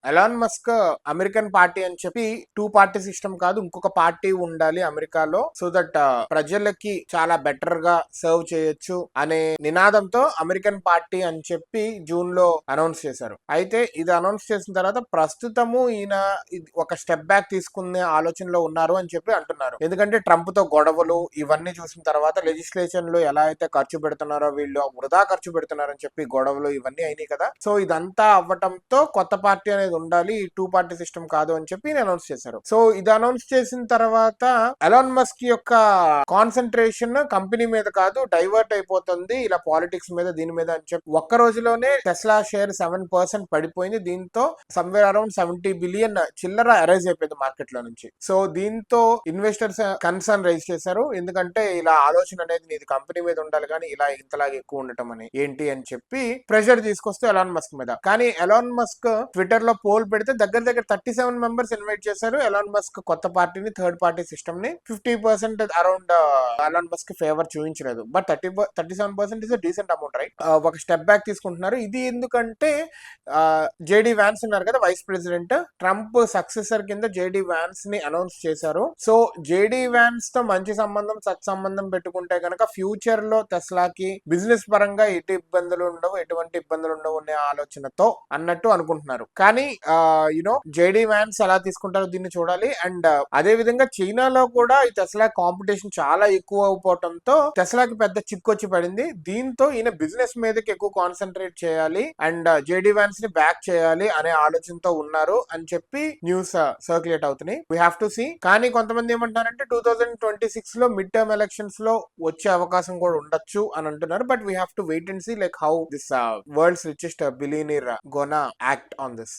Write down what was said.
Elon Musk American party అని చెప్పి two party system కాదు, ఇంకొక పార్టీ ఉండాలి అమెరికాలో, సో దట్ ప్రజలకి చాలా బెటర్ గా సర్వ్ చేయొచ్చు అనే నినాదంతో అమెరికన్ పార్టీ అని చెప్పి జూన్ లో అనౌన్స్ చేశారు. అయితే ఇది అనౌన్స్ చేసిన తర్వాత ప్రస్తుతము ఈయన ఒక స్టెప్ బ్యాక్ తీసుకునే ఆలోచనలో ఉన్నారు అని చెప్పి అంటున్నారు. ఎందుకంటే ట్రంప్ తో గొడవలు ఇవన్నీ చూసిన తర్వాత లెజిస్లేషన్ లో ఎలా అయితే ఖర్చు పెడుతున్నారో, వీళ్ళు వృధా ఖర్చు పెడుతున్నారని చెప్పి గొడవలు ఇవన్నీ అయినాయి కదా. సో ఇదంతా అవ్వటంతో కొత్త పార్టీ అనేది ఉండాలి, ఈ టూ పార్టీ సిస్టమ్ కాదు అని చెప్పి అనౌన్స్ చేశారు. సో ఇది అనౌన్స్ చేసిన తర్వాత ఎలాన్ మస్క్ యొక్క కాన్సన్ట్రేషన్ కంపెనీ మీద కాదు, డైవర్ట్ అయిపోతుంది ఇలా పాలిటిక్స్ మీద దీని మీద అని చెప్పి ఒక్క రోజులోనే టెస్లా షేర్ 7% పడిపోయింది. దీంతో సమ్వేర్ అరౌండ్ 70 బిలియన్ చిల్లర అరైజ్ అయిపోయింది మార్కెట్ లో నుంచి. సో దీంతో ఇన్వెస్టర్స్ కన్సర్న్ రైజ్ చేశారు, ఎందుకంటే ఇలా ఆలోచన అనేది నీది కంపెనీ మీద ఉండాలి కానీ ఇలా ఇంతలాగా ఎక్కువ ఉండటం అని ఏంటి అని చెప్పి ప్రెషర్ తీసుకొస్తే ఎలాన్ మస్క్ మీద. కానీ ఎలాన్ మస్క్ ట్విట్టర్ లో పోల్ పెడితే దగ్గర దగ్గర 37 మెంబర్స్ ఇన్వైట్ చేశారు ఎలాన్ మస్క్ కొత్త పార్టీని, థర్డ్ పార్టీ సిస్టమ్ ని. 50% అరౌండ్ ఎలాన్ మస్క్ ఫేవర్ చూపించలేదు. But 37% is decent amount, right? ఒక స్టెప్ బ్యాక్ తీసుకుంటున్నారు. ఇది ఎందుకంటే జేడి వ్యాన్స్ ఉన్నారు కదా వైస్ ప్రెసిడెంట్, ట్రంప్ సక్సెసర్ కింద జేడి వ్యాన్స్ ని అనౌన్స్ చేశారు. సో జేడి వ్యాన్స్ తో మంచి సంబంధం, సత్సంబంధం పెట్టుకుంటే కనుక ఫ్యూచర్ లో టెస్లాకి బిజినెస్ పరంగా ఎటువంటి ఇబ్బందులు ఉండవు అనే ఆలోచనతో అన్నట్టు అనుకుంటున్నారు. కానీ జేడి వ్యాన్స్ ఎలా తీసుకుంటారో దీన్ని చూడాలి. అండ్ అదే విధంగా చైనాలో కూడా ఈ టెస్లా కాంపిటీషన్ చాలా ఎక్కువ అయిపోవడంతో టెస్లాకి పెద్ద చిక్కొచ్చి పడింది. దీంతో ఈయన బిజినెస్ మీదకి ఎక్కువ కాన్సన్ట్రేట్ చేయాలి అండ్ జేడి వ్యాన్స్ ని బ్యాక్ చేయాలి అనే ఆలోచనతో ఉన్నారు అని చెప్పి న్యూస్ సర్క్యులేట్ అవుతున్నాయి. We have to see. కానీ కొంతమంది ఏమంటారంటే 2026 లో మిడ్ టర్మ్ ఎలక్షన్స్ లో వచ్చే అవకాశం కూడా ఉండొచ్చు అని అంటున్నారు. But we have to wait and see like how this world's richest billionaire gonna act on this.